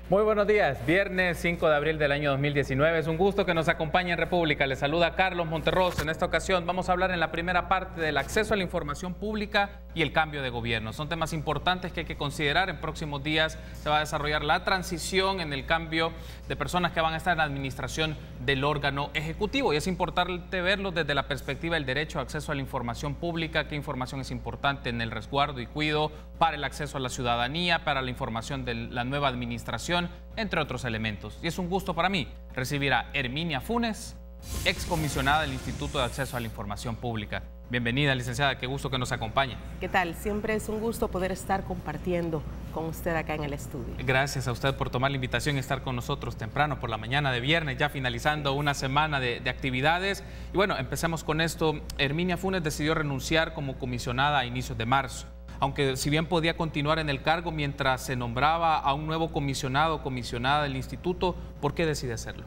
Muy buenos días, viernes 5 de abril del año 2019. Es un gusto que nos acompañe en República. Les saluda Carlos Monterroso. En esta ocasión vamos a hablar en la primera parte del acceso a la información pública y el cambio de gobierno. Son temas importantes que hay que considerar. En próximos días se va a desarrollar la transición en el cambio de personas que van a estar en la administración del órgano ejecutivo. Y es importante verlo desde la perspectiva del derecho a acceso a la información pública, qué información es importante en el resguardo y cuidado para el acceso a la ciudadanía, para la información de la nueva administración, entre otros elementos. Y es un gusto para mí recibir a Herminia Funes, excomisionada del Instituto de Acceso a la Información Pública. Bienvenida, licenciada, qué gusto que nos acompañe. ¿Qué tal? Siempre es un gusto poder estar compartiendo con usted acá en el estudio. Gracias a usted por tomar la invitación y estar con nosotros temprano por la mañana de viernes, ya finalizando una semana de actividades. Y bueno, empecemos con esto. Herminia Funes decidió renunciar como comisionada a inicios de marzo. Aunque si bien podía continuar en el cargo mientras se nombraba a un nuevo comisionado o comisionada del instituto, ¿por qué decide hacerlo?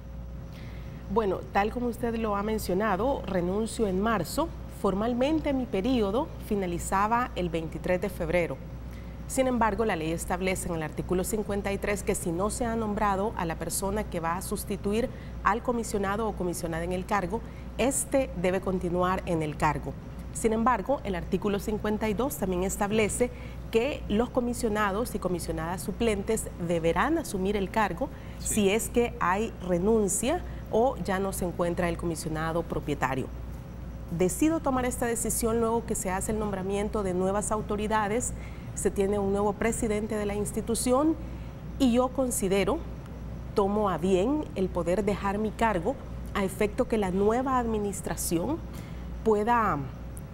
Bueno, tal como usted lo ha mencionado, renuncio en marzo. Formalmente mi periodo finalizaba el 23 de febrero. Sin embargo, la ley establece en el artículo 53 que si no se ha nombrado a la persona que va a sustituir al comisionado o comisionada en el cargo, este debe continuar en el cargo. Sin embargo, el artículo 52 también establece que los comisionados y comisionadas suplentes deberán asumir el cargo si es que hay renuncia o ya no se encuentra el comisionado propietario. Decido tomar esta decisión luego que se hace el nombramiento de nuevas autoridades, se tiene un nuevo presidente de la institución y yo tomo a bien el poder dejar mi cargo a efecto que la nueva administración pueda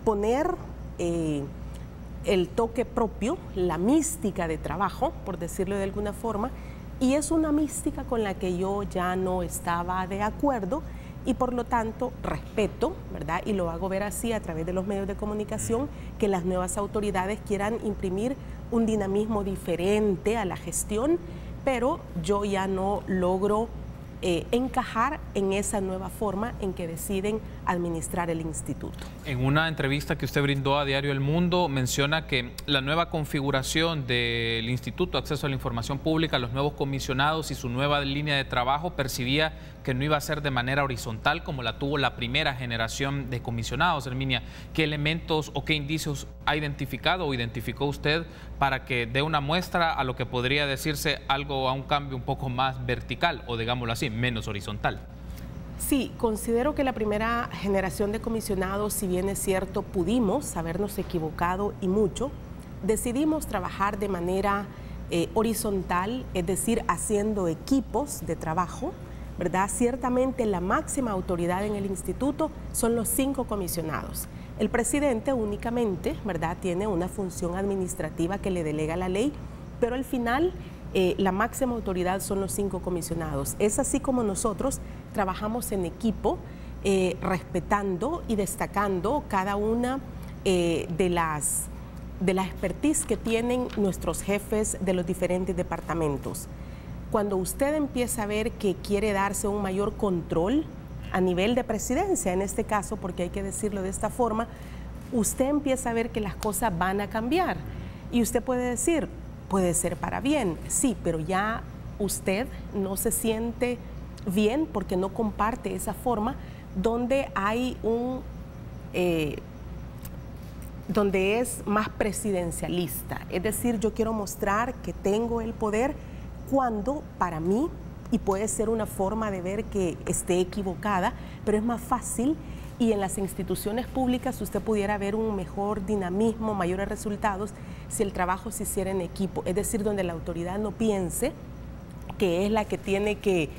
poner el toque propio, la mística de trabajo, por decirlo de alguna forma, y es una mística con la que yo ya no estaba de acuerdo y por lo tanto respeto, ¿verdad? Y lo hago ver así a través de los medios de comunicación, que las nuevas autoridades quieran imprimir un dinamismo diferente a la gestión, pero yo ya no logro encajar en esa nueva forma en que deciden administrar el instituto. En una entrevista que usted brindó a Diario El Mundo, menciona que la nueva configuración del Instituto de Acceso a la Información Pública, los nuevos comisionados y su nueva línea de trabajo percibía que no iba a ser de manera horizontal como la tuvo la primera generación de comisionados. Herminia, ¿qué elementos o qué indicios ha identificado o identificó usted para que dé una muestra a lo que podría decirse algo a un cambio un poco más vertical o, digámoslo así, menos horizontal? Sí, considero que la primera generación de comisionados, si bien es cierto, pudimos habernos equivocado y mucho, decidimos trabajar de manera horizontal, es decir, haciendo equipos de trabajo, ¿verdad? Ciertamente la máxima autoridad en el instituto son los 5 comisionados. El presidente únicamente, ¿verdad?, tiene una función administrativa que le delega la ley, pero al final la máxima autoridad son los 5 comisionados. Es así como nosotros trabajamos en equipo, respetando y destacando cada una de las expertise que tienen nuestros jefes de los diferentes departamentos. Cuando usted empieza a ver que quiere darse un mayor control a nivel de presidencia, en este caso, porque hay que decirlo de esta forma, usted empieza a ver que las cosas van a cambiar. Y usted puede decir, puede ser para bien, sí, pero ya usted no se siente bien porque no comparte esa forma donde hay donde es más presidencialista. Es decir, yo quiero mostrar que tengo el poder cuando para mí, y puede ser una forma de ver que esté equivocada, pero es más fácil y en las instituciones públicas usted pudiera ver un mejor dinamismo, mayores resultados si el trabajo se hiciera en equipo, es decir, donde la autoridad no piense que es la que tiene que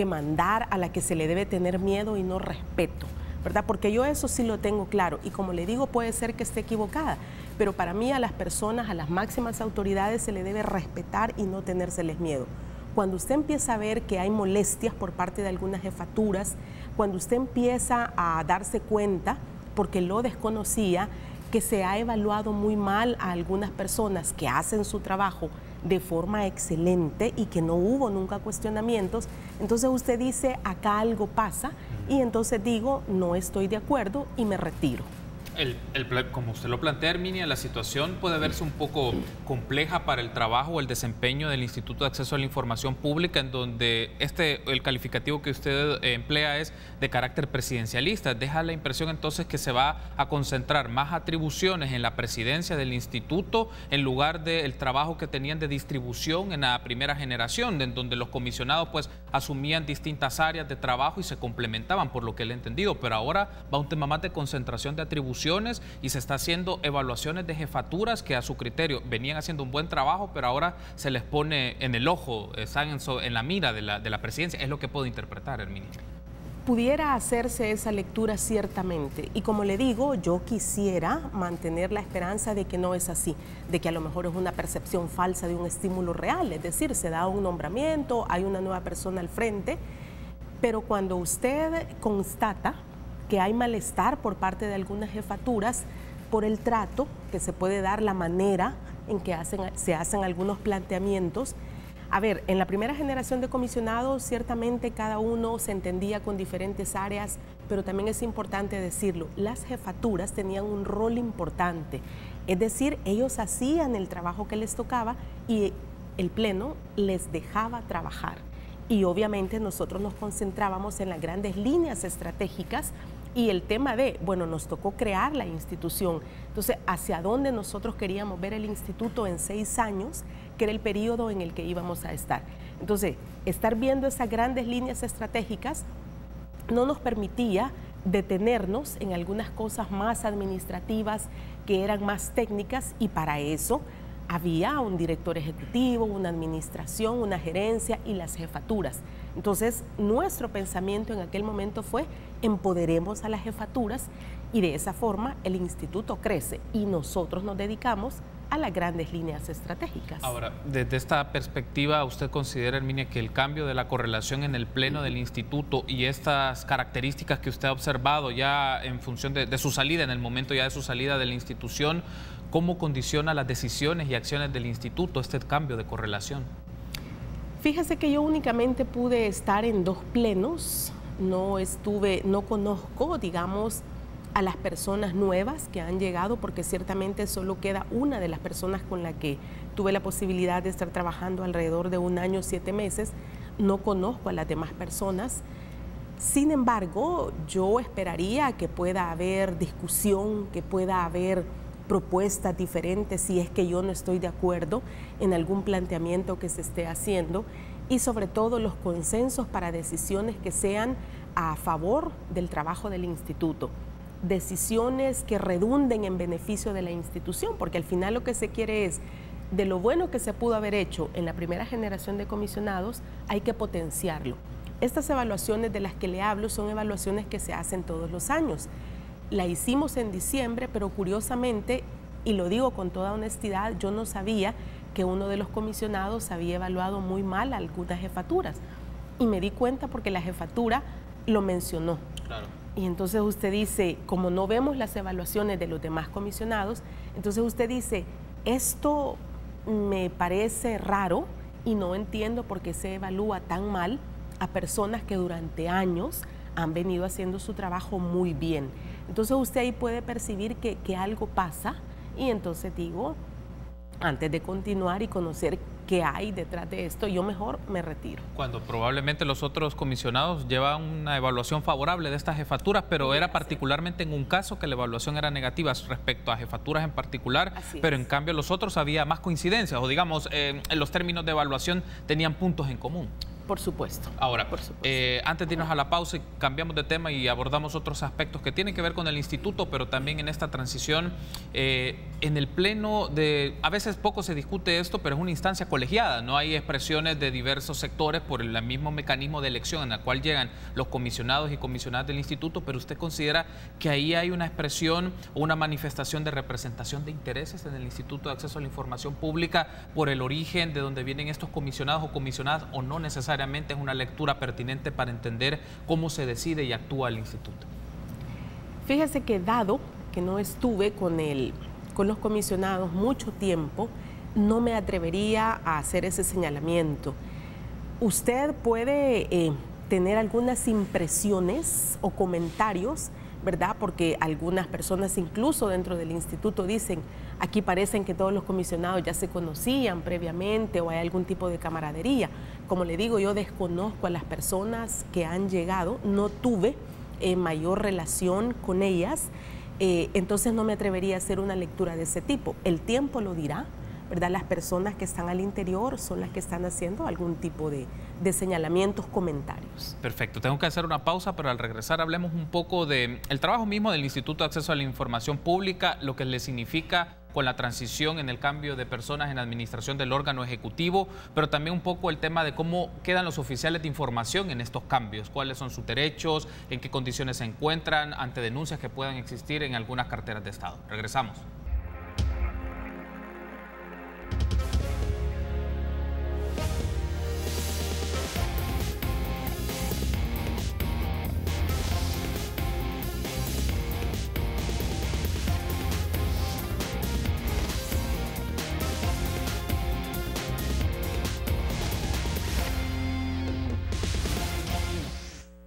mandar, a la que se le debe tener miedo y no respeto, ¿verdad? Porque yo eso sí lo tengo claro y como le digo puede ser que esté equivocada, pero para mí a las personas, a las máximas autoridades se le debe respetar y no tenérseles miedo. Cuando usted empieza a ver que hay molestias por parte de algunas jefaturas, cuando usted empieza a darse cuenta, porque lo desconocía, que se ha evaluado muy mal a algunas personas que hacen su trabajo de forma excelente y que no hubo nunca cuestionamientos, entonces usted dice, acá algo pasa, y entonces digo, no estoy de acuerdo y me retiro. Como usted lo plantea, Herminia, la situación puede verse un poco compleja para el trabajo o el desempeño del Instituto de Acceso a la Información Pública, en donde el calificativo que usted emplea es de carácter presidencialista. Deja la impresión entonces que se va a concentrar más atribuciones en la presidencia del instituto en lugar del trabajo que tenían de distribución en la primera generación, en donde los comisionados pues asumían distintas áreas de trabajo y se complementaban, por lo que le he entendido, pero ahora va un tema más de concentración de atribuciones y se está haciendo evaluaciones de jefaturas que a su criterio venían haciendo un buen trabajo, pero ahora se les pone en el ojo, están en la mira de la presidencia. Es lo que puedo interpretar, Herminia. Pudiera hacerse esa lectura ciertamente, y como le digo, yo quisiera mantener la esperanza de que no es así, de que a lo mejor es una percepción falsa de un estímulo real, es decir, se da un nombramiento, hay una nueva persona al frente, pero cuando usted constata que hay malestar por parte de algunas jefaturas por el trato que se puede dar, la manera en que se hacen algunos planteamientos. A ver, en la primera generación de comisionados ciertamente cada uno se entendía con diferentes áreas, pero también es importante decirlo, las jefaturas tenían un rol importante, es decir, ellos hacían el trabajo que les tocaba y el Pleno les dejaba trabajar. Y obviamente nosotros nos concentrábamos en las grandes líneas estratégicas y el tema de, bueno, nos tocó crear la institución. Entonces, ¿hacia dónde nosotros queríamos ver el instituto en 6 años, que era el periodo en el que íbamos a estar? Entonces, estar viendo esas grandes líneas estratégicas no nos permitía detenernos en algunas cosas más administrativas que eran más técnicas, y para eso había un director ejecutivo, una administración, una gerencia y las jefaturas. Entonces, nuestro pensamiento en aquel momento fue empoderemos a las jefaturas y de esa forma el instituto crece y nosotros nos dedicamos a las grandes líneas estratégicas. Ahora, desde esta perspectiva, ¿usted considera, Herminia, que el cambio de la correlación en el pleno del instituto y estas características que usted ha observado ya en función de su salida, en el momento ya de su salida de la institución, cómo condiciona las decisiones y acciones del instituto este cambio de correlación? Fíjese que yo únicamente pude estar en 2 plenos, no conozco, digamos, a las personas nuevas que han llegado, porque ciertamente solo queda una de las personas con la que tuve la posibilidad de estar trabajando alrededor de 1 año, 7 meses. No conozco a las demás personas. Sin embargo, yo esperaría que pueda haber discusión, que pueda haber propuestas diferentes si es que yo no estoy de acuerdo en algún planteamiento que se esté haciendo, y sobre todo los consensos para decisiones que sean a favor del trabajo del instituto, decisiones que redunden en beneficio de la institución, porque al final lo que se quiere es, de lo bueno que se pudo haber hecho en la primera generación de comisionados, hay que potenciarlo. Estas evaluaciones de las que le hablo son evaluaciones que se hacen todos los años. La hicimos en diciembre, pero curiosamente, y lo digo con toda honestidad, yo no sabía que uno de los comisionados había evaluado muy mal algunas jefaturas. Y me di cuenta porque la jefatura lo mencionó. Claro. Y entonces usted dice, como no vemos las evaluaciones de los demás comisionados, entonces usted dice, esto me parece raro y no entiendo por qué se evalúa tan mal a personas que durante años han venido haciendo su trabajo muy bien. Entonces usted ahí puede percibir que algo pasa, y entonces digo, antes de continuar y conocer qué hay detrás de esto, yo mejor me retiro. Cuando probablemente los otros comisionados llevan una evaluación favorable de estas jefaturas, pero era particularmente en un caso que la evaluación era negativa respecto a jefaturas en particular, pero en cambio los otros había más coincidencias, o digamos, en los términos de evaluación tenían puntos en común. Por supuesto. Ahora, antes de irnos a la pausa, cambiamos de tema y abordamos otros aspectos que tienen que ver con el instituto, pero también en esta transición, en el pleno a veces poco se discute esto, pero es una instancia colegiada, no hay expresiones de diversos sectores por el mismo mecanismo de elección en el cual llegan los comisionados y comisionadas del instituto, pero ¿usted considera que ahí hay una expresión o una manifestación de representación de intereses en el Instituto de Acceso a la Información Pública por el origen de donde vienen estos comisionados o comisionadas, o no necesariamente es una lectura pertinente para entender cómo se decide y actúa el instituto? Fíjese que dado que no estuve con los comisionados mucho tiempo, no me atrevería a hacer ese señalamiento. Usted puede tener algunas impresiones o comentarios, ¿verdad? Porque algunas personas incluso dentro del instituto dicen, aquí parecen que todos los comisionados ya se conocían previamente o hay algún tipo de camaradería. Como le digo, yo desconozco a las personas que han llegado, no tuve mayor relación con ellas, entonces no me atrevería a hacer una lectura de ese tipo. El tiempo lo dirá, ¿verdad? Las personas que están al interior son las que están haciendo algún tipo de señalamientos, comentarios. Perfecto, tengo que hacer una pausa, pero al regresar hablemos un poco del trabajo mismo del Instituto de Acceso a la Información Pública, lo que le significa con la transición en el cambio de personas en la administración del órgano ejecutivo, pero también un poco el tema de cómo quedan los oficiales de información en estos cambios, cuáles son sus derechos, en qué condiciones se encuentran ante denuncias que puedan existir en algunas carteras de Estado. Regresamos.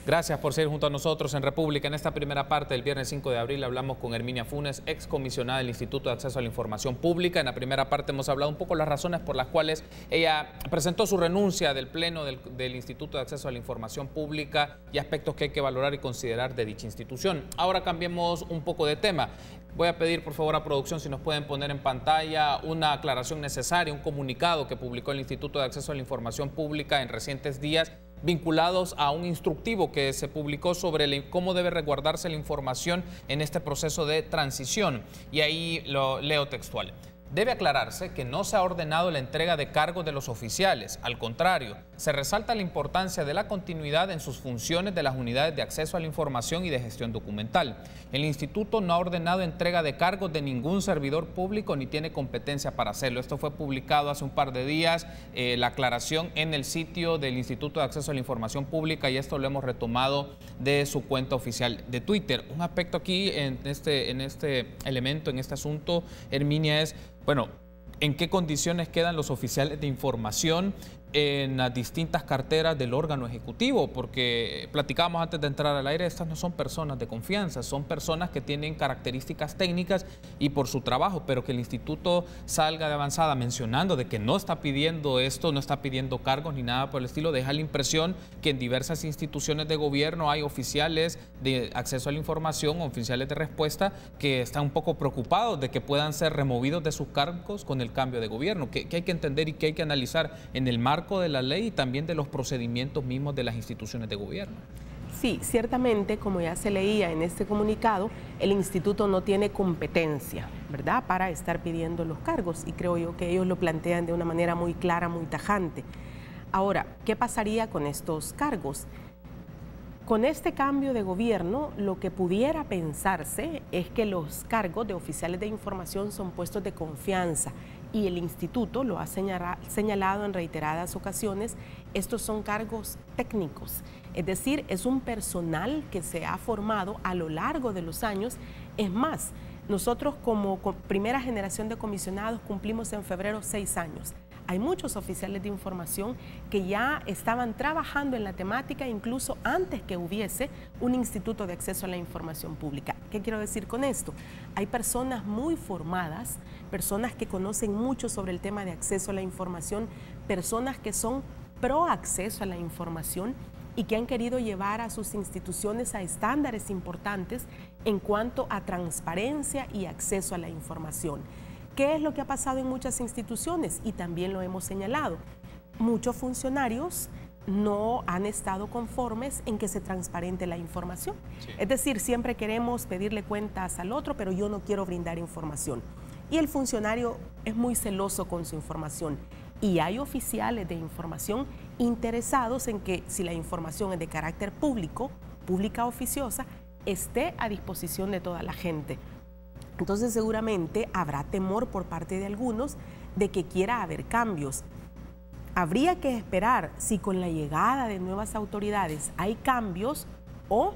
Gracias por seguir junto a nosotros en República. En esta primera parte del viernes 5 de abril hablamos con Herminia Funes, excomisionada del Instituto de Acceso a la Información Pública. En la primera parte hemos hablado un poco de las razones por las cuales ella presentó su renuncia del Pleno del Instituto de Acceso a la Información Pública y aspectos que hay que valorar y considerar de dicha institución. Ahora cambiemos un poco de tema. Voy a pedir por favor a producción si nos pueden poner en pantalla una aclaración necesaria, un comunicado que publicó el Instituto de Acceso a la Información Pública en recientes días, vinculados a un instructivo que se publicó sobre cómo debe resguardarse la información en este proceso de transición. Y ahí lo leo textual. Debe aclararse que no se ha ordenado la entrega de cargos de los oficiales. Al contrario, se resalta la importancia de la continuidad en sus funciones de las unidades de acceso a la información y de gestión documental. El instituto no ha ordenado entrega de cargos de ningún servidor público ni tiene competencia para hacerlo. Esto fue publicado hace un par de días, la aclaración en el sitio del Instituto de Acceso a la Información Pública, y esto lo hemos retomado de su cuenta oficial de Twitter. Un aspecto aquí en este elemento, en este asunto, Herminia, es, bueno, ¿en qué condiciones quedan los oficiales de información en las distintas carteras del órgano ejecutivo? Porque platicábamos antes de entrar al aire, estas no son personas de confianza, son personas que tienen características técnicas y por su trabajo, pero que el instituto salga de avanzada mencionando de que no está pidiendo esto, no está pidiendo cargos ni nada por el estilo, deja la impresión que en diversas instituciones de gobierno hay oficiales de acceso a la información o oficiales de respuesta que están un poco preocupados de que puedan ser removidos de sus cargos con el cambio de gobierno, que hay que entender y que hay que analizar en el marco de la ley y también de los procedimientos mismos de las instituciones de gobierno. Sí, ciertamente, como ya se leía en este comunicado, el instituto no tiene competencia, ¿verdad?, para estar pidiendo los cargos, y creo yo que ellos lo plantean de una manera muy clara, muy tajante. Ahora, ¿qué pasaría con estos cargos? Con este cambio de gobierno, lo que pudiera pensarse es que los cargos de oficiales de información son puestos de confianza, y el instituto lo ha señalado en reiteradas ocasiones, estos son cargos técnicos, es decir, es un personal que se ha formado a lo largo de los años. Es más, nosotros como primera generación de comisionados cumplimos en febrero 6 años. Hay muchos oficiales de información que ya estaban trabajando en la temática incluso antes que hubiese un instituto de acceso a la información pública. ¿Qué quiero decir con esto? Hay personas muy formadas, personas que conocen mucho sobre el tema de acceso a la información, personas que son pro acceso a la información y que han querido llevar a sus instituciones a estándares importantes en cuanto a transparencia y acceso a la información. ¿Qué es lo que ha pasado en muchas instituciones? Y también lo hemos señalado. Muchos funcionarios no han estado conformes en que se transparente la información. Sí. Es decir, siempre queremos pedirle cuentas al otro, pero yo no quiero brindar información. Y el funcionario es muy celoso con su información. Y hay oficiales de información interesados en que si la información es de carácter público, pública oficiosa, esté a disposición de toda la gente. Entonces seguramente habrá temor por parte de algunos de que quiera haber cambios. Habría que esperar si con la llegada de nuevas autoridades hay cambios, o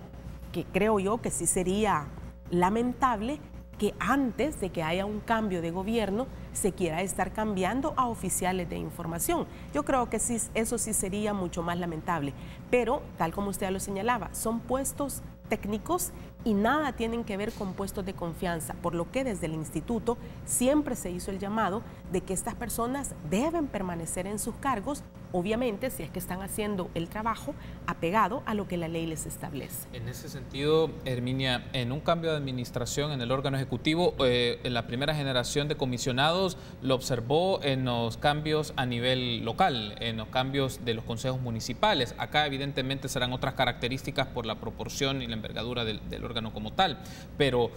que creo yo que sí sería lamentable que antes de que haya un cambio de gobierno se quiera estar cambiando a oficiales de información. Yo creo que sí, eso sí sería mucho más lamentable, pero tal como usted lo señalaba, son puestos técnicos y nada tienen que ver con puestos de confianza, por lo que desde el instituto siempre se hizo el llamado de que estas personas deben permanecer en sus cargos, obviamente si es que están haciendo el trabajo apegado a lo que la ley les establece. En ese sentido, Herminia, en un cambio de administración en el órgano ejecutivo, en la primera generación de comisionados lo observó en los cambios a nivel local, en los cambios de los consejos municipales. Acá evidentemente serán otras características por la proporción y la envergadura del órgano como tal, pero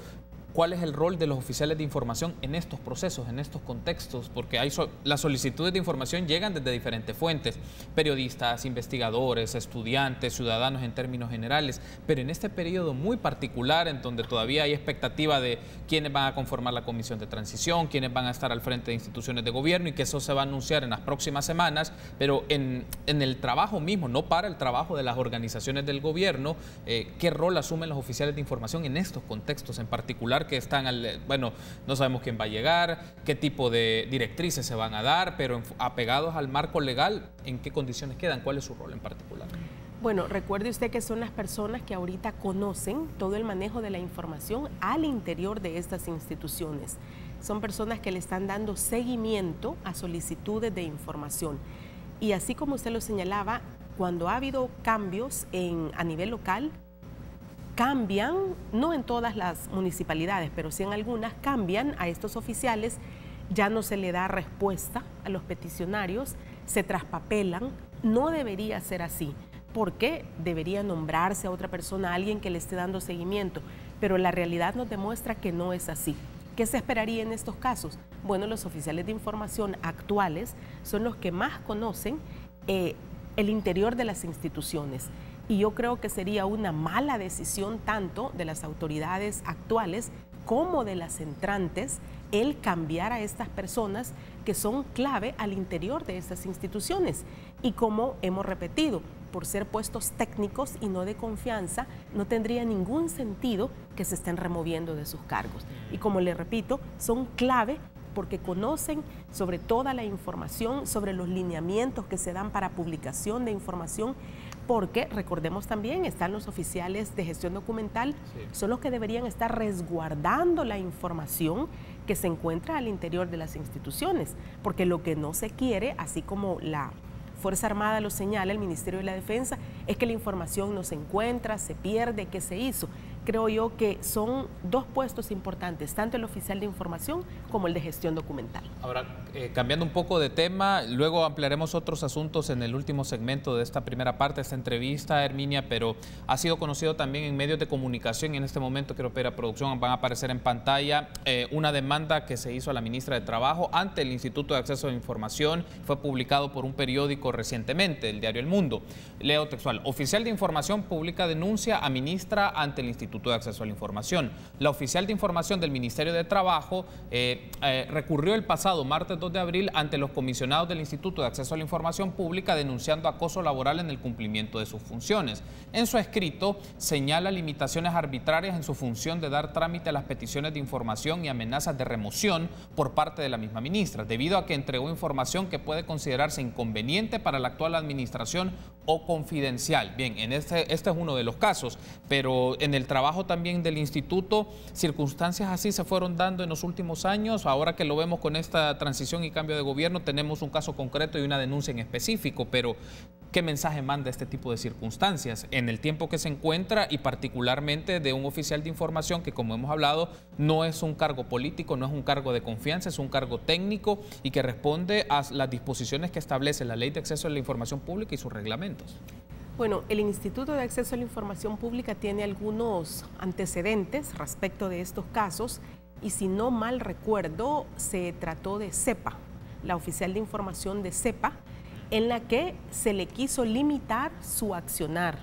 ¿cuál es el rol de los oficiales de información en estos procesos, en estos contextos? Porque las solicitudes de información llegan desde diferentes fuentes, periodistas, investigadores, estudiantes, ciudadanos en términos generales, pero en este periodo muy particular en donde todavía hay expectativa de quiénes van a conformar la comisión de transición, quiénes van a estar al frente de instituciones de gobierno y que eso se va a anunciar en las próximas semanas, pero en el trabajo mismo, no para el trabajo de las organizaciones del gobierno, ¿qué rol asumen los oficiales de información en estos contextos en particular? Que están, bueno, no sabemos quién va a llegar, qué tipo de directrices se van a dar, pero apegados al marco legal, ¿en qué condiciones quedan? ¿Cuál es su rol en particular? Bueno, recuerde usted que son las personas que ahorita conocen todo el manejo de la información al interior de estas instituciones. Son personas que le están dando seguimiento a solicitudes de información. Y así como usted lo señalaba, cuando ha habido cambios a nivel local, cambian, no en todas las municipalidades, pero sí en algunas, cambian a estos oficiales, ya no se le da respuesta a los peticionarios, se traspapelan, no debería ser así, porque debería nombrarse a otra persona, a alguien que le esté dando seguimiento, pero la realidad nos demuestra que no es así. ¿Qué se esperaría en estos casos? Bueno, los oficiales de información actuales son los que más conocen el interior de las instituciones. Y yo creo que sería una mala decisión tanto de las autoridades actuales como de las entrantes el cambiar a estas personas que son clave al interior de estas instituciones. Y como hemos repetido, por ser puestos técnicos y no de confianza, no tendría ningún sentido que se estén removiendo de sus cargos. Y como le repito, son clave porque conocen sobre toda la información, sobre los lineamientos que se dan para publicación de información, porque recordemos también, están los oficiales de gestión documental, son los que deberían estar resguardando la información que se encuentra al interior de las instituciones, porque lo que no se quiere, así como la Fuerza Armada lo señala, el Ministerio de la Defensa, es que la información no se encuentra, se pierde, ¿qué se hizo? Creo yo que son dos puestos importantes, tanto el oficial de información como el de gestión documental. Ahora, cambiando un poco de tema, luego ampliaremos otros asuntos en el último segmento de esta primera parte de esta entrevista, Herminia, pero ha sido conocido también en medios de comunicación, y en este momento quiero pedir a producción, van a aparecer en pantalla una demanda que se hizo a la ministra de Trabajo ante el Instituto de Acceso a la Información, fue publicado por un periódico recientemente, el diario El Mundo. Leo textual: oficial de información publica denuncia a ministra ante el Instituto de Acceso a la Información. La oficial de información del Ministerio de Trabajo recurrió el pasado martes 2 de abril ante los comisionados del Instituto de Acceso a la Información Pública denunciando acoso laboral en el cumplimiento de sus funciones. En su escrito señala limitaciones arbitrarias en su función de dar trámite a las peticiones de información y amenazas de remoción por parte de la misma ministra, debido a que entregó información que puede considerarse inconveniente para la actual administración o confidencial. Bien, este es uno de los casos, pero en el trabajo también del instituto, circunstancias así se fueron dando en los últimos años. Ahora que lo vemos con esta transición y cambio de gobierno, tenemos un caso concreto y una denuncia en específico, pero ¿qué mensaje manda este tipo de circunstancias en el tiempo que se encuentra y particularmente de un oficial de información que, como hemos hablado, no es un cargo político, no es un cargo de confianza, es un cargo técnico y que responde a las disposiciones que establece la Ley de Acceso a la Información Pública y sus reglamentos? Bueno, el Instituto de Acceso a la Información Pública tiene algunos antecedentes respecto de estos casos y, si no mal recuerdo, se trató de CEPA, la oficial de información de CEPA, en la que se le quiso limitar su accionar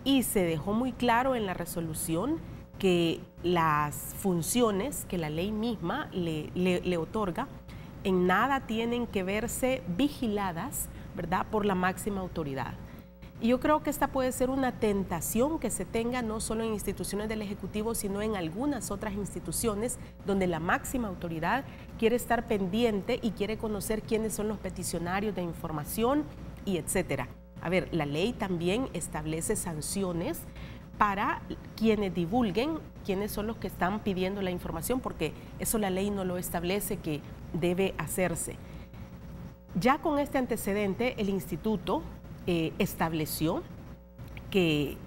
y se dejó muy claro en la resolución que las funciones que la ley misma le otorga en nada tienen que verse vigiladas, ¿verdad?, por la máxima autoridad. Y yo creo que esta puede ser una tentación que se tenga no solo en instituciones del Ejecutivo, sino en algunas otras instituciones donde la máxima autoridad quiere estar pendiente y quiere conocer quiénes son los peticionarios de información y etcétera. A ver, la ley también establece sanciones para quienes divulguen quiénes son los que están pidiendo la información, porque eso la ley no lo establece que debe hacerse. Ya con este antecedente, el instituto estableció que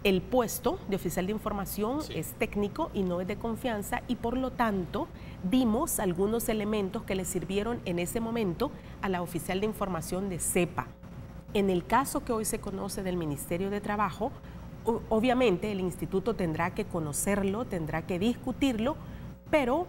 el puesto de oficial de información es técnico y no es de confianza, y por lo tanto dimos algunos elementos que le sirvieron en ese momento a la oficial de información de CEPA. En el caso que hoy se conoce del Ministerio de Trabajo, obviamente el instituto tendrá que conocerlo, tendrá que discutirlo, pero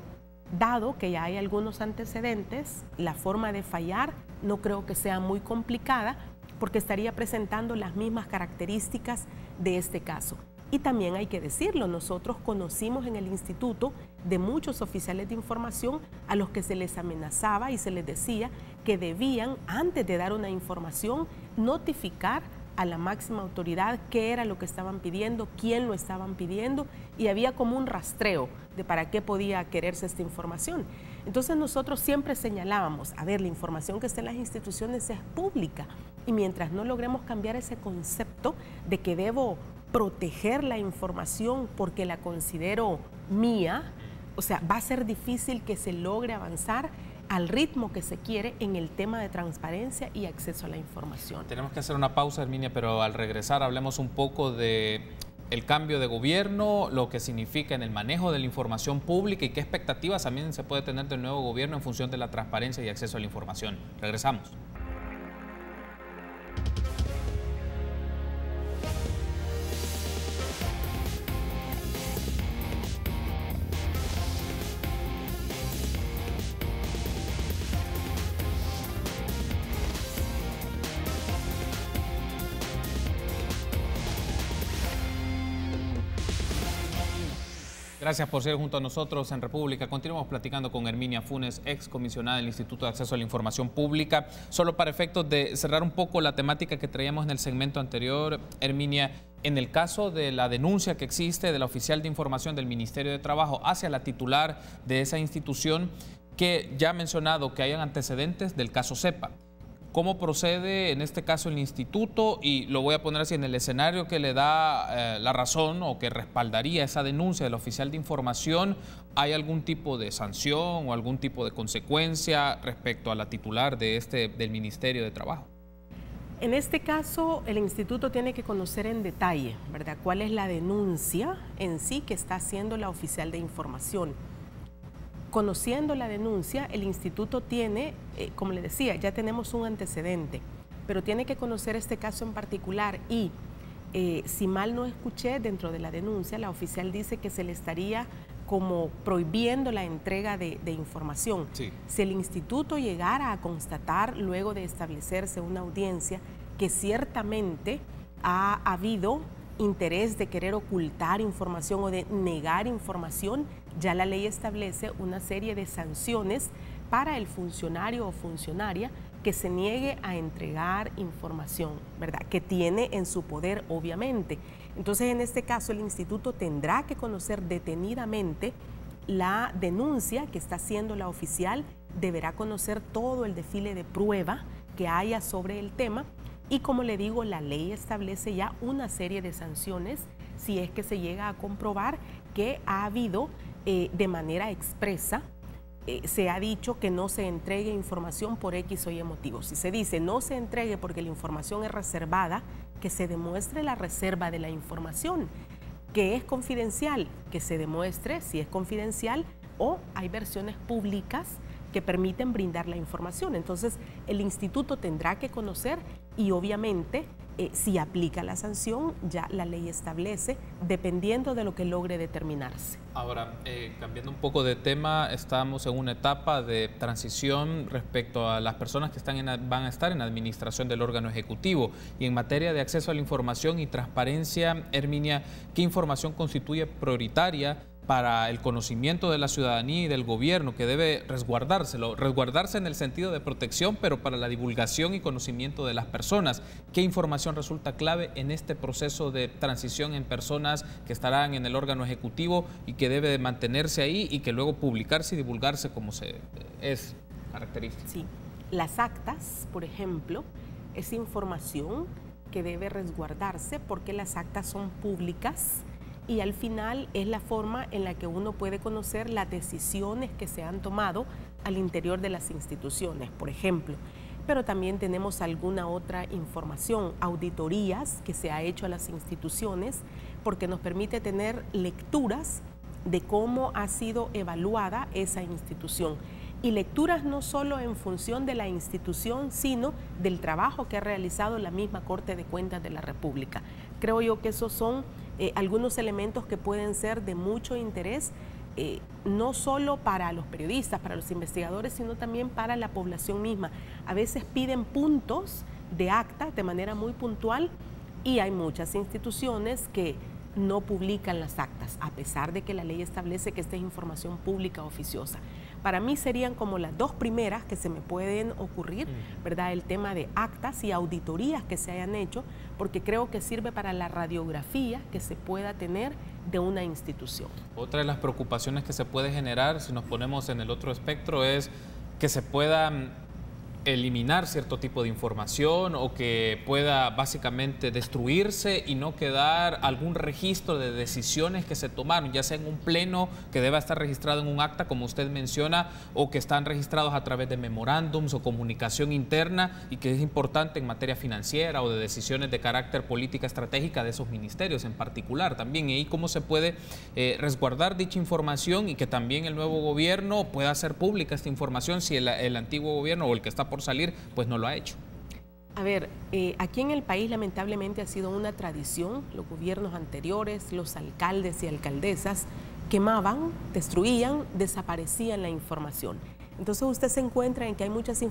dado que ya hay algunos antecedentes, la forma de fallar no creo que sea muy complicada, porque estaría presentando las mismas características de este caso. Y también hay que decirlo, nosotros conocimos en el instituto de muchos oficiales de información a los que se les amenazaba y se les decía que debían, antes de dar una información, notificar a la máxima autoridad qué era lo que estaban pidiendo, quién lo estaban pidiendo, y había como un rastreo de para qué podía quererse esta información. Entonces nosotros siempre señalábamos, a ver, la información que está en las instituciones es pública, y mientras no logremos cambiar ese concepto de que debo proteger la información porque la considero mía, o sea, va a ser difícil que se logre avanzar al ritmo que se quiere en el tema de transparencia y acceso a la información. Tenemos que hacer una pausa, Herminia, pero al regresar hablemos un poco de el cambio de gobierno, lo que significa en el manejo de la información pública y qué expectativas también se puede tener del nuevo gobierno en función de la transparencia y acceso a la información. Regresamos. Gracias por ser junto a nosotros en República. Continuamos platicando con Herminia Funes, excomisionada del Instituto de Acceso a la Información Pública. Solo para efectos de cerrar un poco la temática que traíamos en el segmento anterior, Herminia, en el caso de la denuncia que existe de la oficial de información del Ministerio de Trabajo hacia la titular de esa institución, que ya ha mencionado que hayan antecedentes del caso CEPA. ¿Cómo procede en este caso el instituto? Y lo voy a poner así, en el escenario que le da la razón o que respaldaría esa denuncia del oficial de información, ¿hay algún tipo de sanción o algún tipo de consecuencia respecto a la titular de del Ministerio de Trabajo? En este caso, el instituto tiene que conocer en detalle, ¿verdad?, cuál es la denuncia en sí que está haciendo la oficial de información. Conociendo la denuncia, el instituto tiene, como le decía, ya tenemos un antecedente, pero tiene que conocer este caso en particular y, si mal no escuché, dentro de la denuncia, la oficial dice que se le estaría como prohibiendo la entrega de información. Sí. Si el instituto llegara a constatar, luego de establecerse una audiencia, que ciertamente ha habido interés de querer ocultar información o de negar información, ya la ley establece una serie de sanciones para el funcionario o funcionaria que se niegue a entregar información, ¿verdad?, que tiene en su poder, obviamente. Entonces, en este caso, el instituto tendrá que conocer detenidamente la denuncia que está haciendo la oficial, deberá conocer todo el desfile de prueba que haya sobre el tema. Y como le digo, la ley establece ya una serie de sanciones si es que se llega a comprobar que ha habido de manera expresa, se ha dicho que no se entregue información por X o Y motivos. Si se dice no se entregue porque la información es reservada, que se demuestre la reserva de la información. Que es confidencial, que se demuestre si es confidencial, o hay versiones públicas que permiten brindar la información. Entonces, el instituto tendrá que conocer y obviamente si aplica la sanción, ya la ley establece, dependiendo de lo que logre determinarse. Ahora, cambiando un poco de tema, estamos en una etapa de transición respecto a las personas que van a estar en la administración del órgano ejecutivo. Y en materia de acceso a la información y transparencia, Herminia, ¿qué información constituye prioritaria para el conocimiento de la ciudadanía y del gobierno, que debe resguardarse en el sentido de protección, pero para la divulgación y conocimiento de las personas? ¿Qué información resulta clave en este proceso de transición en personas que estarán en el órgano ejecutivo y que debe de mantenerse ahí y que luego publicarse y divulgarse como es característico? Sí, las actas, por ejemplo, es información que debe resguardarse porque las actas son públicas y al final es la forma en la que uno puede conocer las decisiones que se han tomado al interior de las instituciones, por ejemplo. Pero también tenemos alguna otra información, auditorías que se ha hecho a las instituciones, porque nos permite tener lecturas de cómo ha sido evaluada esa institución. Y lecturas no solo en función de la institución, sino del trabajo que ha realizado la misma Corte de Cuentas de la República. Creo yo que esos son algunos elementos que pueden ser de mucho interés, no solo para los periodistas, para los investigadores, sino también para la población misma. A veces piden puntos de acta de manera muy puntual y hay muchas instituciones que no publican las actas, a pesar de que la ley establece que esta es información pública oficiosa. Para mí serían como las dos primeras que se me pueden ocurrir, ¿verdad? El tema de actas y auditorías que se hayan hecho, porque creo que sirve para la radiografía que se pueda tener de una institución. Otra de las preocupaciones que se puede generar, si nos ponemos en el otro espectro, es que se pueda eliminar cierto tipo de información o que pueda básicamente destruirse y no quedar algún registro de decisiones que se tomaron, ya sea en un pleno que deba estar registrado en un acta, como usted menciona, o que están registrados a través de memorándums o comunicación interna y que es importante en materia financiera o de decisiones de carácter política estratégica de esos ministerios en particular también. Y ahí cómo se puede resguardar dicha información y que también el nuevo gobierno pueda hacer pública esta información si el antiguo gobierno o el que está por salir, pues no lo ha hecho. A ver, aquí en el país lamentablemente ha sido una tradición, los gobiernos anteriores, los alcaldes y alcaldesas quemaban, destruían, desaparecían la información. Entonces usted se encuentra en que hay muchas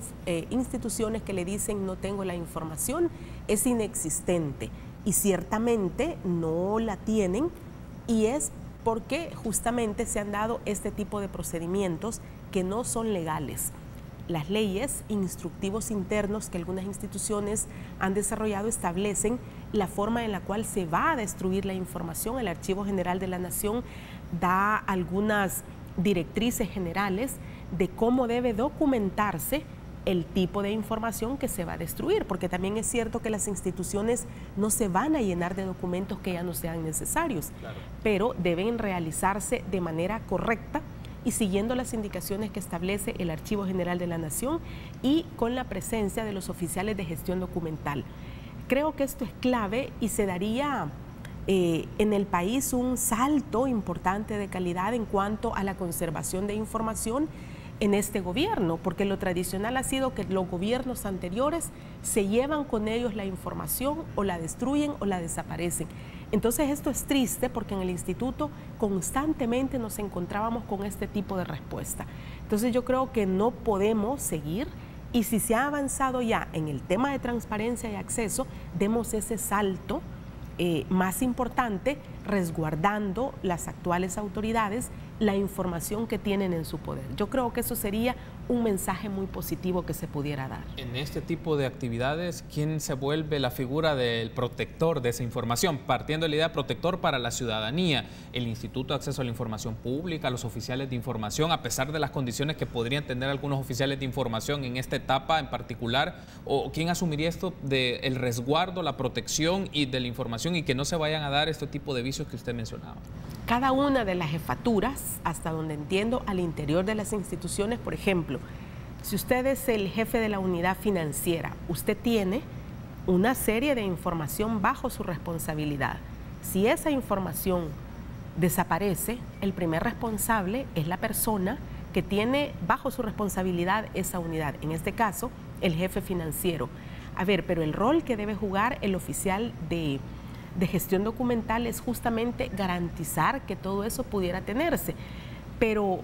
instituciones que le dicen no tengo la información, es inexistente y ciertamente no la tienen y es porque justamente se han dado este tipo de procedimientos que no son legales. Las leyes, instructivos internos que algunas instituciones han desarrollado establecen la forma en la cual se va a destruir la información. El Archivo General de la Nación da algunas directrices generales de cómo debe documentarse el tipo de información que se va a destruir, porque también es cierto que las instituciones no se van a llenar de documentos que ya no sean necesarios, claro, pero deben realizarse de manera correcta y siguiendo las indicaciones que establece el Archivo General de la Nación y con la presencia de los oficiales de gestión documental. Creo que esto es clave y se daría en el país un salto importante de calidad en cuanto a la conservación de información en este gobierno, porque lo tradicional ha sido que los gobiernos anteriores se llevan con ellos la información o la destruyen o la desaparecen. Entonces esto es triste porque en el instituto constantemente nos encontrábamos con este tipo de respuesta. Entonces yo creo que no podemos seguir y si se ha avanzado ya en el tema de transparencia y acceso, demos ese salto más importante resguardando las actuales autoridades la información que tienen en su poder. Yo creo que eso sería un mensaje muy positivo que se pudiera dar. En este tipo de actividades, ¿quién se vuelve la figura del protector de esa información? Partiendo de la idea protector para la ciudadanía, el Instituto de Acceso a la Información Pública, los oficiales de información, a pesar de las condiciones que podrían tener algunos oficiales de información en esta etapa en particular, o quién asumiría esto del resguardo, la protección y de la información y que no se vayan a dar este tipo de vicios que usted mencionaba. Cada una de las jefaturas, hasta donde entiendo, al interior de las instituciones, por ejemplo, si usted es el jefe de la unidad financiera, usted tiene una serie de información bajo su responsabilidad. Si esa información desaparece, el primer responsable es la persona que tiene bajo su responsabilidad esa unidad, en este caso, el jefe financiero. A ver, pero el rol que debe jugar el oficial de gestión documental es justamente garantizar que todo eso pudiera tenerse, pero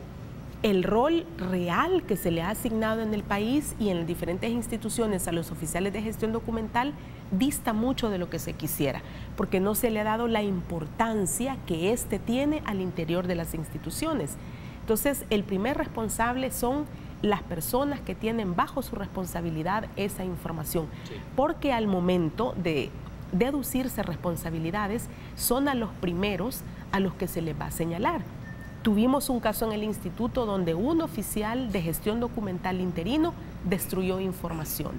el rol real que se le ha asignado en el país y en las diferentes instituciones a los oficiales de gestión documental dista mucho de lo que se quisiera, porque no se le ha dado la importancia que éste tiene al interior de las instituciones. Entonces, el primer responsable son las personas que tienen bajo su responsabilidad esa información, porque al momento de deducirse responsabilidades son a los primeros a los que se les va a señalar. Tuvimos un caso en el instituto donde un oficial de gestión documental interino destruyó información.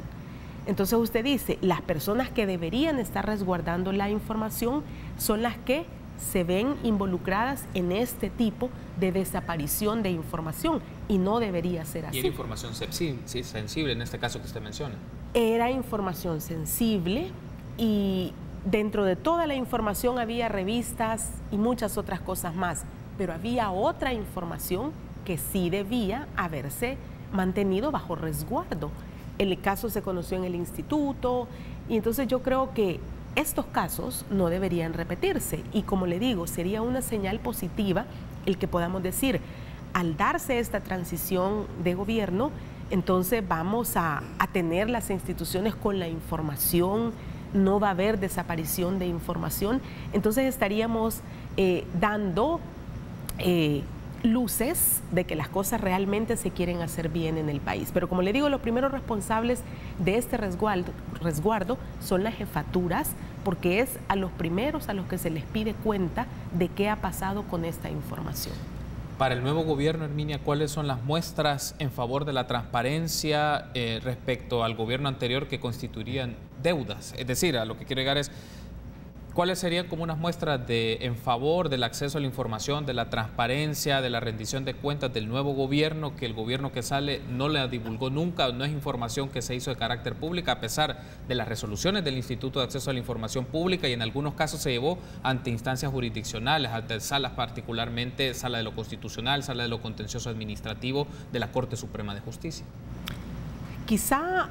Entonces usted dice, las personas que deberían estar resguardando la información son las que se ven involucradas en este tipo de desaparición de información y no debería ser así. Y era información sensible en este caso que usted menciona. Era información sensible y dentro de toda la información había revistas y muchas otras cosas más, pero había otra información que sí debía haberse mantenido bajo resguardo. El caso se conoció en el instituto y entonces yo creo que estos casos no deberían repetirse y como le digo, sería una señal positiva el que podamos decir, al darse esta transición de gobierno, entonces vamos a tener las instituciones con la información, no va a haber desaparición de información, entonces estaríamos dando luces de que las cosas realmente se quieren hacer bien en el país. Pero como le digo, los primeros responsables de este resguardo son las jefaturas, porque es a los primeros a los que se les pide cuenta de qué ha pasado con esta información. Para el nuevo gobierno, Herminia, ¿cuáles son las muestras en favor de la transparencia respecto al gobierno anterior que constituirían deudas? Es decir, a lo que quiero llegar es, ¿cuáles serían como unas muestras en favor del acceso a la información, de la transparencia, de la rendición de cuentas del nuevo gobierno, que el gobierno que sale no la divulgó nunca, no es información que se hizo de carácter público, a pesar de las resoluciones del Instituto de Acceso a la Información Pública y en algunos casos se llevó ante instancias jurisdiccionales, ante salas particularmente, Sala de lo Constitucional, Sala de lo Contencioso Administrativo de la Corte Suprema de Justicia? Quizá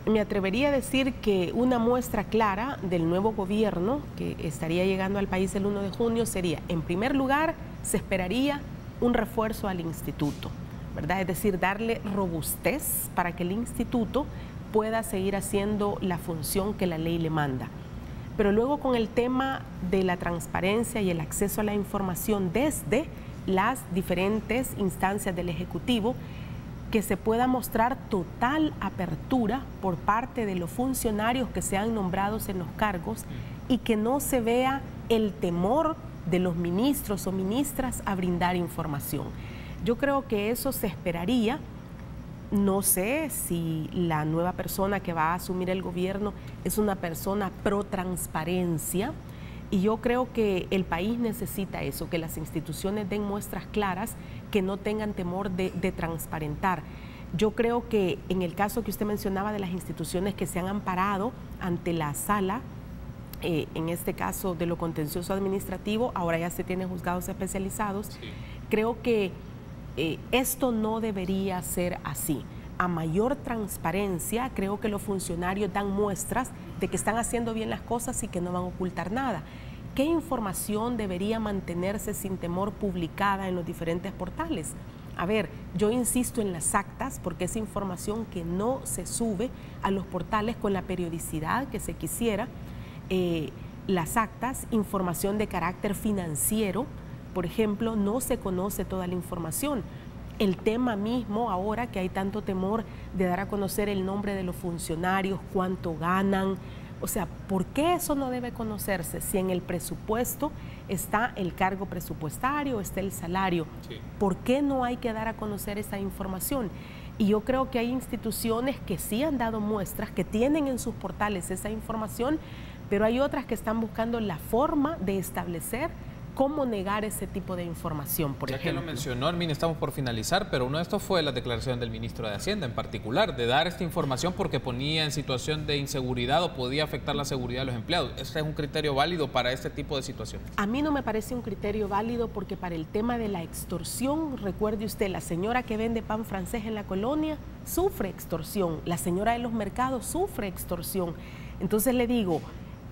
me atrevería a decir que una muestra clara del nuevo gobierno que estaría llegando al país el 1 de junio sería, en primer lugar, se esperaría un refuerzo al instituto, ¿verdad? Es decir, darle robustez para que el instituto pueda seguir haciendo la función que la ley le manda. Pero luego con el tema de la transparencia y el acceso a la información desde las diferentes instancias del Ejecutivo, que se pueda mostrar total apertura por parte de los funcionarios que sean nombrados en los cargos y que no se vea el temor de los ministros o ministras a brindar información. Yo creo que eso se esperaría. No sé si la nueva persona que va a asumir el gobierno es una persona pro transparencia y yo creo que el país necesita eso, que las instituciones den muestras claras, que no tengan temor de transparentar. Yo creo que en el caso que usted mencionaba de las instituciones que se han amparado ante la sala, en este caso de lo contencioso administrativo, ahora ya se tienen juzgados especializados, sí. Creo que esto no debería ser así. A mayor transparencia, creo que los funcionarios dan muestras de que están haciendo bien las cosas y que no van a ocultar nada. ¿Qué información debería mantenerse sin temor publicada en los diferentes portales? A ver, yo insisto en las actas porque es información que no se sube a los portales con la periodicidad que se quisiera. Las actas, información de carácter financiero, por ejemplo, no se conoce toda la información. El tema mismo ahora que hay tanto temor de dar a conocer el nombre de los funcionarios, cuánto ganan, o sea, ¿por qué eso no debe conocerse? Si en el presupuesto está el cargo presupuestario, está el salario, sí. ¿Por qué no hay que dar a conocer esa información? Y yo creo que hay instituciones que sí han dado muestras, que tienen en sus portales esa información, pero hay otras que están buscando la forma de establecer cómo negar ese tipo de información, por ejemplo. Ya que lo mencionó, Herminia, estamos por finalizar, pero uno de estos fue la declaración del ministro de Hacienda en particular, de dar esta información porque ponía en situación de inseguridad o podía afectar la seguridad de los empleados. ¿Ese es un criterio válido para este tipo de situaciones? A mí no me parece un criterio válido porque para el tema de la extorsión, recuerde usted, la señora que vende pan francés en la colonia sufre extorsión, la señora de los mercados sufre extorsión. Entonces le digo,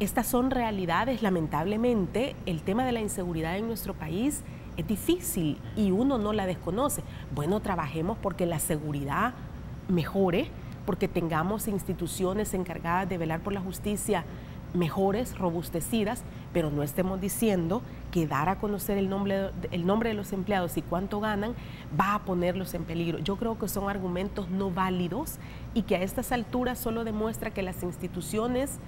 estas son realidades, lamentablemente, el tema de la inseguridad en nuestro país es difícil y uno no la desconoce. Bueno, trabajemos porque la seguridad mejore, porque tengamos instituciones encargadas de velar por la justicia mejores, robustecidas, pero no estemos diciendo que dar a conocer el nombre de los empleados y cuánto ganan va a ponerlos en peligro. Yo creo que son argumentos no válidos y que a estas alturas solo demuestra que las instituciones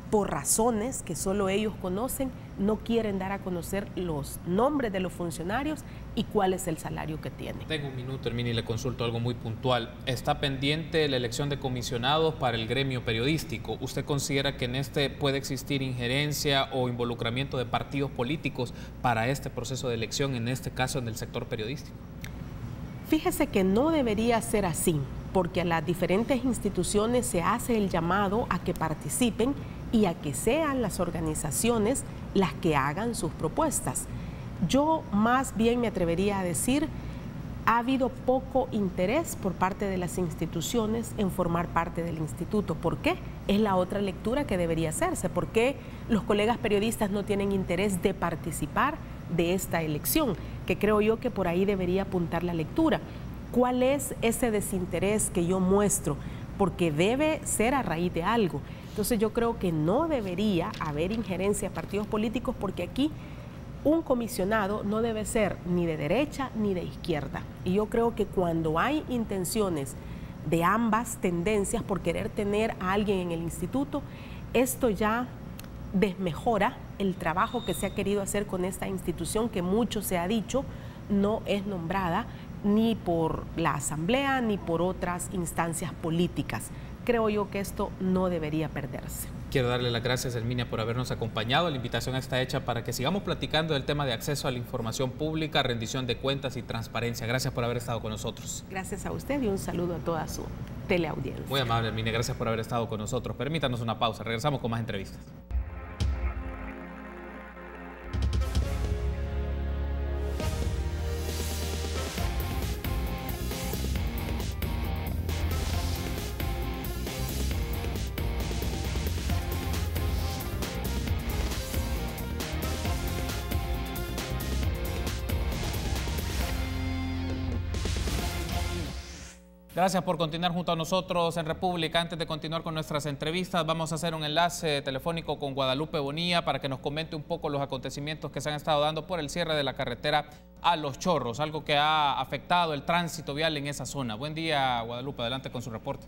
por razones que solo ellos conocen, no quieren dar a conocer los nombres de los funcionarios y cuál es el salario que tienen. Tengo un minuto, Herminia, y le consulto algo muy puntual. Está pendiente la elección de comisionados para el gremio periodístico. ¿Usted considera que en este puede existir injerencia o involucramiento de partidos políticos para este proceso de elección, en este caso en el sector periodístico? Fíjese que no debería ser así, porque a las diferentes instituciones se hace el llamado a que participen y a que sean las organizaciones las que hagan sus propuestas. Yo más bien me atrevería a decir, ha habido poco interés por parte de las instituciones en formar parte del instituto. ¿Por qué? Es la otra lectura que debería hacerse. ¿Por qué los colegas periodistas no tienen interés de participar de esta elección? Que creo yo que por ahí debería apuntar la lectura. ¿Cuál es ese desinterés que yo muestro? Porque debe ser a raíz de algo. Entonces yo creo que no debería haber injerencia de partidos políticos, porque aquí un comisionado no debe ser ni de derecha ni de izquierda. Y yo creo que cuando hay intenciones de ambas tendencias por querer tener a alguien en el instituto, esto ya desmejora el trabajo que se ha querido hacer con esta institución, que mucho se ha dicho no es nombrada ni por la Asamblea ni por otras instancias políticas. Creo yo que esto no debería perderse. Quiero darle las gracias, Herminia, por habernos acompañado. La invitación está hecha para que sigamos platicando del tema de acceso a la información pública, rendición de cuentas y transparencia. Gracias por haber estado con nosotros. Gracias a usted y un saludo a toda su teleaudiencia. Muy amable, Herminia. Gracias por haber estado con nosotros. Permítanos una pausa. Regresamos con más entrevistas. Gracias por continuar junto a nosotros en República. Antes de continuar con nuestras entrevistas, vamos a hacer un enlace telefónico con Guadalupe Bonilla para que nos comente un poco los acontecimientos que se han estado dando por el cierre de la carretera a Los Chorros, algo que ha afectado el tránsito vial en esa zona. Buen día, Guadalupe, adelante con su reporte.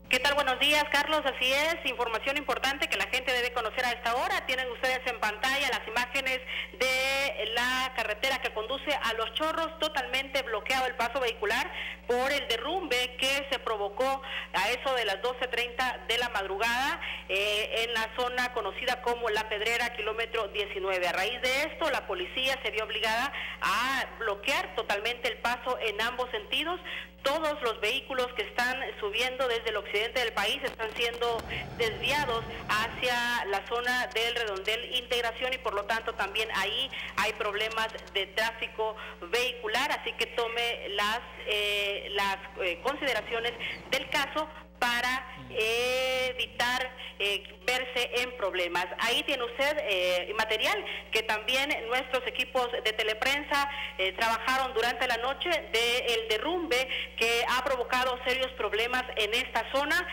¿Qué tal? Buenos días, Carlos. Así es, información importante que la gente debe conocer a esta hora. Tienen ustedes en pantalla las imágenes de la carretera que conduce a Los Chorros, totalmente bloqueado el paso vehicular por el derrumbe que se provocó a eso de las 12:30 de la madrugada en la zona conocida como La Pedrera, kilómetro 19. A raíz de esto, la policía se vio obligada a bloquear totalmente el paso en ambos sentidos. Todos los vehículos que están subiendo desde el occidente del país están siendo desviados hacia la zona del redondel Integración y por lo tanto también ahí hay problemas de tráfico vehicular, así que tome las consideraciones del caso para evitar verse en problemas. Ahí tiene usted material que también nuestros equipos de teleprensa trabajaron durante la noche del derrumbe que ha provocado serios problemas en esta zona.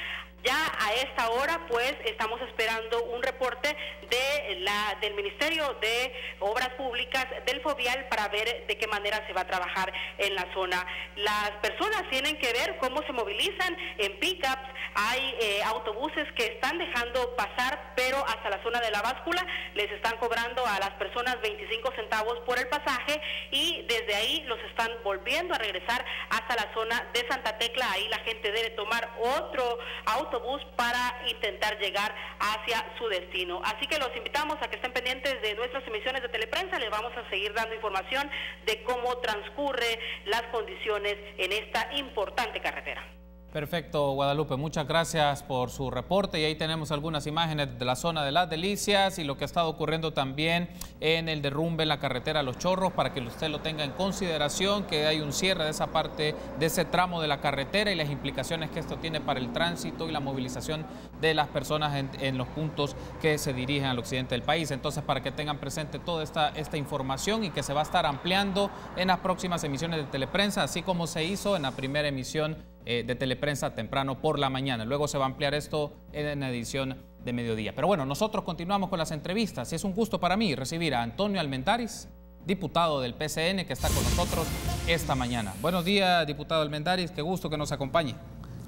Ya a esta hora, pues, estamos esperando un reporte del Ministerio de Obras Públicas del Fovial para ver de qué manera se va a trabajar en la zona. Las personas tienen que ver cómo se movilizan en pickups. Hay autobuses que están dejando pasar, pero hasta la zona de la báscula les están cobrando a las personas 25 centavos por el pasaje y desde ahí los están volviendo a regresar hasta la zona de Santa Tecla. Ahí la gente debe tomar otro autobús para intentar llegar hacia su destino. Así que los invitamos a que estén pendientes de nuestras emisiones de teleprensa. Les vamos a seguir dando información de cómo transcurre las condiciones en esta importante carretera. Perfecto, Guadalupe, muchas gracias por su reporte y ahí tenemos algunas imágenes de la zona de Las Delicias y lo que ha estado ocurriendo también en el derrumbe en la carretera Los Chorros, para que usted lo tenga en consideración, que hay un cierre de esa parte, de ese tramo de la carretera y las implicaciones que esto tiene para el tránsito y la movilización de las personas en los puntos que se dirigen al occidente del país. Entonces, para que tengan presente toda esta información y que se va a estar ampliando en las próximas emisiones de teleprensa, así como se hizo en la primera emisión de teleprensa temprano por la mañana. Luego se va a ampliar esto en la edición de mediodía. Pero bueno, nosotros continuamos con las entrevistas y es un gusto para mí recibir a Antonio Almendaris, diputado del PCN, que está con nosotros esta mañana. Buenos días, diputado Almendaris, qué gusto que nos acompañe.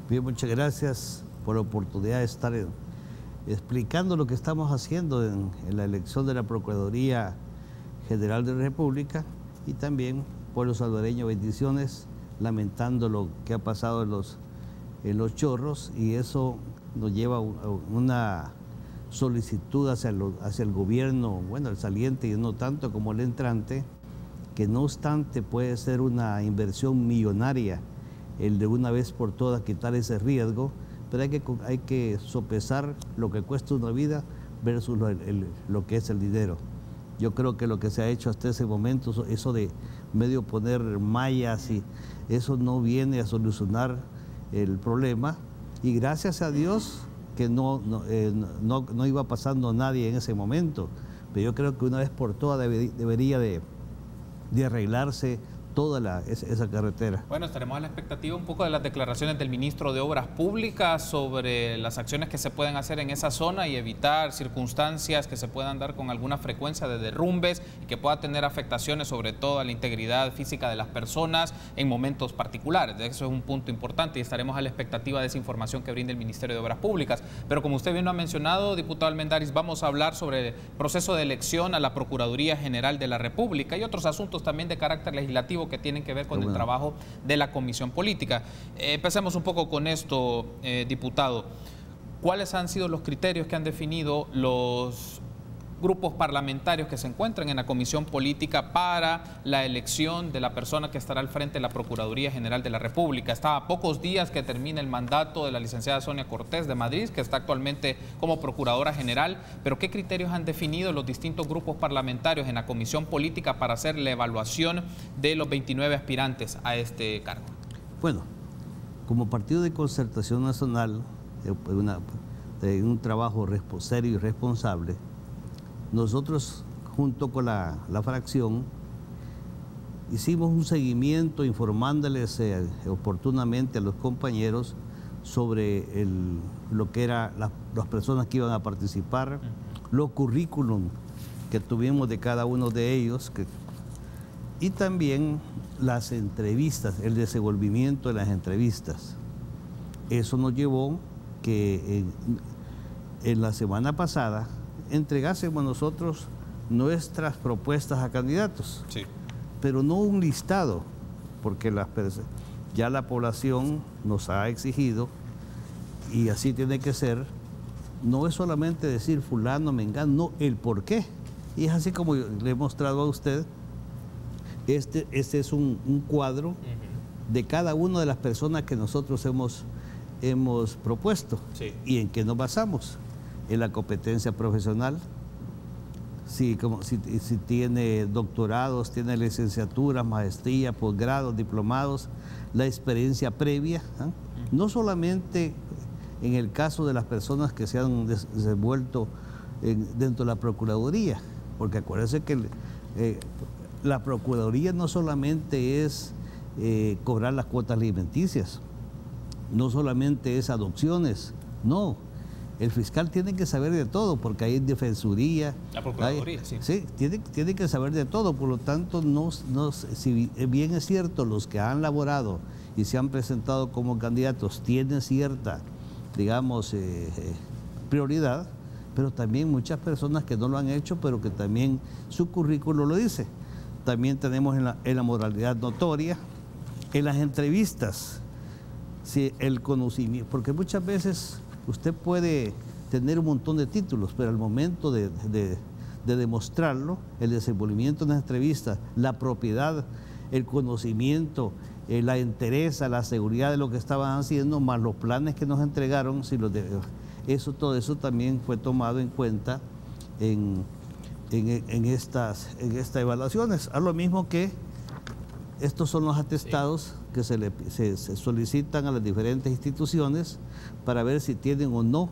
Bien, muchas gracias por la oportunidad de estar explicando lo que estamos haciendo en la elección de la Procuraduría General de la República, y también, pueblo salvadoreño, bendiciones, lamentando lo que ha pasado en los Chorros, y eso nos lleva a una solicitud hacia el gobierno, bueno, el saliente y no tanto como el entrante, que no obstante puede ser una inversión millonaria el de una vez por todas quitar ese riesgo, pero hay que sopesar lo que cuesta una vida versus lo que es el dinero. Yo creo que lo que se ha hecho hasta ese momento, eso de medio poner mallas, y eso no viene a solucionar el problema, y gracias a Dios que no iba pasando nadie en ese momento, pero yo creo que una vez por todas debería de arreglarse toda esa carretera. Bueno, estaremos a la expectativa un poco de las declaraciones del ministro de Obras Públicas sobre las acciones que se pueden hacer en esa zona y evitar circunstancias que se puedan dar con alguna frecuencia de derrumbes y que pueda tener afectaciones sobre todo a la integridad física de las personas en momentos particulares. Eso es un punto importante y estaremos a la expectativa de esa información que brinde el Ministerio de Obras Públicas. Pero como usted bien lo ha mencionado, diputado Almendaris, vamos a hablar sobre el proceso de elección a la Procuraduría General de la República y otros asuntos también de carácter legislativo que tienen que ver con el trabajo de la Comisión Política. Empecemos un poco con esto, diputado. ¿Cuáles han sido los criterios que han definido los grupos parlamentarios que se encuentran en la Comisión Política para la elección de la persona que estará al frente de la Procuraduría General de la República? Está a pocos días que termine el mandato de la licenciada Sonia Cortés de Madrid, que está actualmente como Procuradora General, pero ¿qué criterios han definido los distintos grupos parlamentarios en la Comisión Política para hacer la evaluación de los 29 aspirantes a este cargo? Bueno, como Partido de Concertación Nacional, de un trabajo serio y responsable, nosotros, junto con la fracción, hicimos un seguimiento informándoles oportunamente a los compañeros sobre lo que eran las personas que iban a participar, los currículum que tuvimos de cada uno de ellos, y también las entrevistas, el desenvolvimiento de las entrevistas. Eso nos llevó que en la semana pasada entregásemos nosotros nuestras propuestas a candidatos, sí, pero no un listado, porque ya la población nos ha exigido, y así tiene que ser, no es solamente decir fulano, mengano, no, el por qué. Y es así como le he mostrado a usted, este es un cuadro de cada una de las personas que nosotros hemos propuesto, sí, y en qué nos basamos. En la competencia profesional, si tiene doctorados, tiene licenciaturas, maestrías, posgrados, diplomados, la experiencia previa, ¿eh? No solamente en el caso de las personas que se han desenvuelto dentro de la Procuraduría, porque acuérdense que la Procuraduría no solamente es cobrar las cuotas alimenticias, no solamente es adopciones, no. El fiscal tiene que saber de todo, porque hay defensoría. La Procuraduría, sí. Sí, tiene que saber de todo. Por lo tanto, si bien es cierto, los que han laborado y se han presentado como candidatos tienen cierta, digamos, prioridad, pero también muchas personas que no lo han hecho, pero que también su currículo lo dice. También tenemos en la moralidad notoria, en las entrevistas, si el conocimiento, porque muchas veces usted puede tener un montón de títulos, pero al momento de demostrarlo, el desenvolvimiento en las entrevistas, la propiedad, el conocimiento, la entereza, la seguridad de lo que estaban haciendo, más los planes que nos entregaron, todo eso también fue tomado en cuenta en estas evaluaciones. A lo mismo que estos son los atestados, sí, que se solicitan a las diferentes instituciones para ver si tienen o no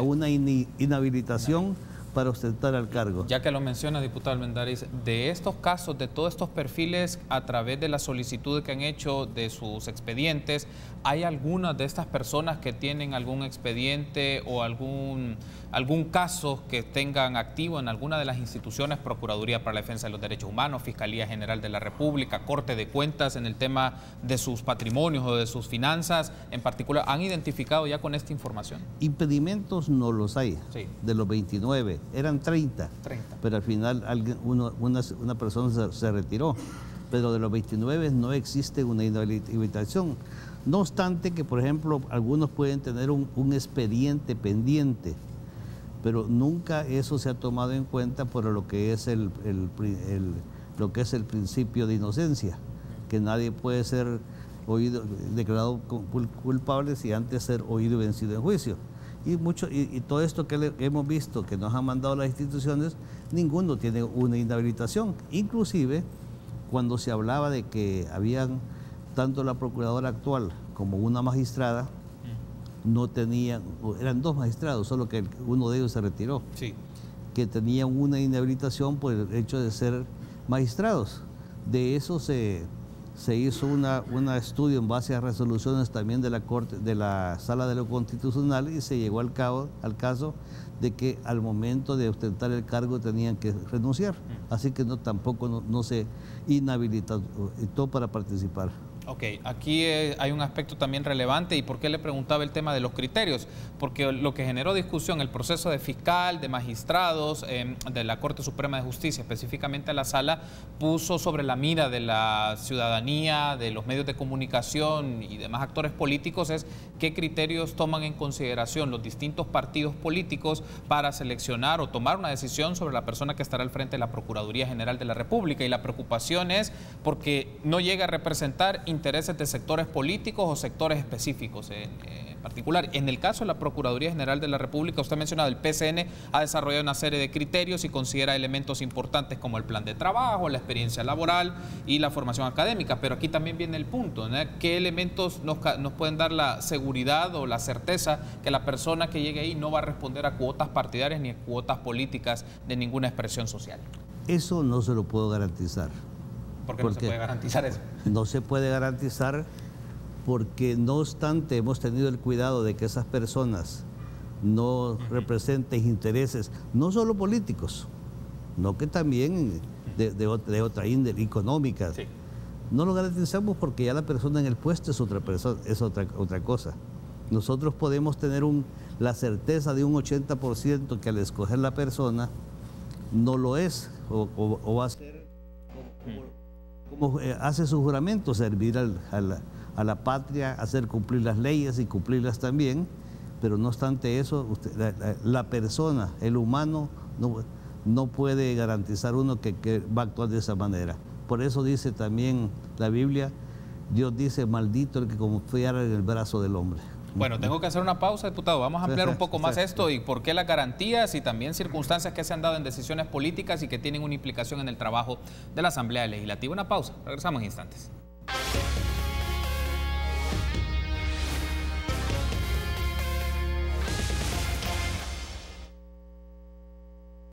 una inhabilitación para ostentar el cargo. Ya que lo menciona, diputado Almendaris, de estos casos, de todos estos perfiles, a través de las solicitudes que han hecho de sus expedientes, ¿hay algunas de estas personas que tienen algún expediente o algún caso que tengan activo en alguna de las instituciones, Procuraduría para la Defensa de los Derechos Humanos, Fiscalía General de la República, Corte de Cuentas, en el tema de sus patrimonios o de sus finanzas en particular? ¿Han identificado ya con esta información? Impedimentos no los hay. Sí. De los 29, eran 30. Pero al final una persona se retiró. Pero de los 29 no existe una inhabilitación. No obstante que, por ejemplo, algunos pueden tener un expediente pendiente, pero nunca eso se ha tomado en cuenta por lo que es el principio de inocencia, que nadie puede ser declarado culpable si antes ser oído y vencido en juicio. Y todo esto que hemos visto que nos han mandado las instituciones, ninguno tiene una inhabilitación. Inclusive cuando se hablaba de que habían tanto la procuradora actual como una magistrada, no tenían, eran 2 magistrados, solo que uno de ellos se retiró, sí, que tenían una inhabilitación por el hecho de ser magistrados. De eso se hizo un estudio en base a resoluciones también de la Corte, de la Sala de lo Constitucional, y se llegó al caso de que al momento de ostentar el cargo tenían que renunciar. Así que tampoco se inhabilitó para participar. Ok, aquí hay un aspecto también relevante. ¿Y por qué le preguntaba el tema de los criterios? Porque lo que generó discusión, el proceso de fiscal, de magistrados, de la Corte Suprema de Justicia, específicamente la Sala, puso sobre la mira de la ciudadanía, de los medios de comunicación y demás actores políticos, es qué criterios toman en consideración los distintos partidos políticos para seleccionar o tomar una decisión sobre la persona que estará al frente de la Procuraduría General de la República. Y la preocupación es porque no llega a representar intereses de sectores políticos o sectores específicos en particular. En el caso de la Procuraduría General de la República, usted ha mencionado, el PCN ha desarrollado una serie de criterios y considera elementos importantes como el plan de trabajo, la experiencia laboral y la formación académica, pero aquí también viene el punto, ¿no? ¿Qué elementos nos pueden dar la seguridad o la certeza que la persona que llegue ahí no va a responder a cuotas partidarias ni a cuotas políticas de ninguna expresión social? Eso no se lo puedo garantizar. ¿Por qué no se puede garantizar eso? No se puede garantizar porque, no obstante, hemos tenido el cuidado de que esas personas no representen intereses, no solo políticos, no, que también de otra índole, económica. Sí. No lo garantizamos porque ya la persona en el puesto es otra cosa. Nosotros podemos tener la certeza de un 80% que al escoger la persona no lo es o va a ser como hace su juramento, servir a la patria, hacer cumplir las leyes y cumplirlas también, pero no obstante eso, la persona, el humano, no puede garantizar uno que va a actuar de esa manera. Por eso dice también la Biblia, Dios dice, maldito el que confiara en el brazo del hombre. Bueno, tengo que hacer una pausa, diputado. Vamos a ampliar un poco más esto y por qué las garantías y también circunstancias que se han dado en decisiones políticas y que tienen una implicación en el trabajo de la Asamblea Legislativa. Una pausa, regresamos en instantes.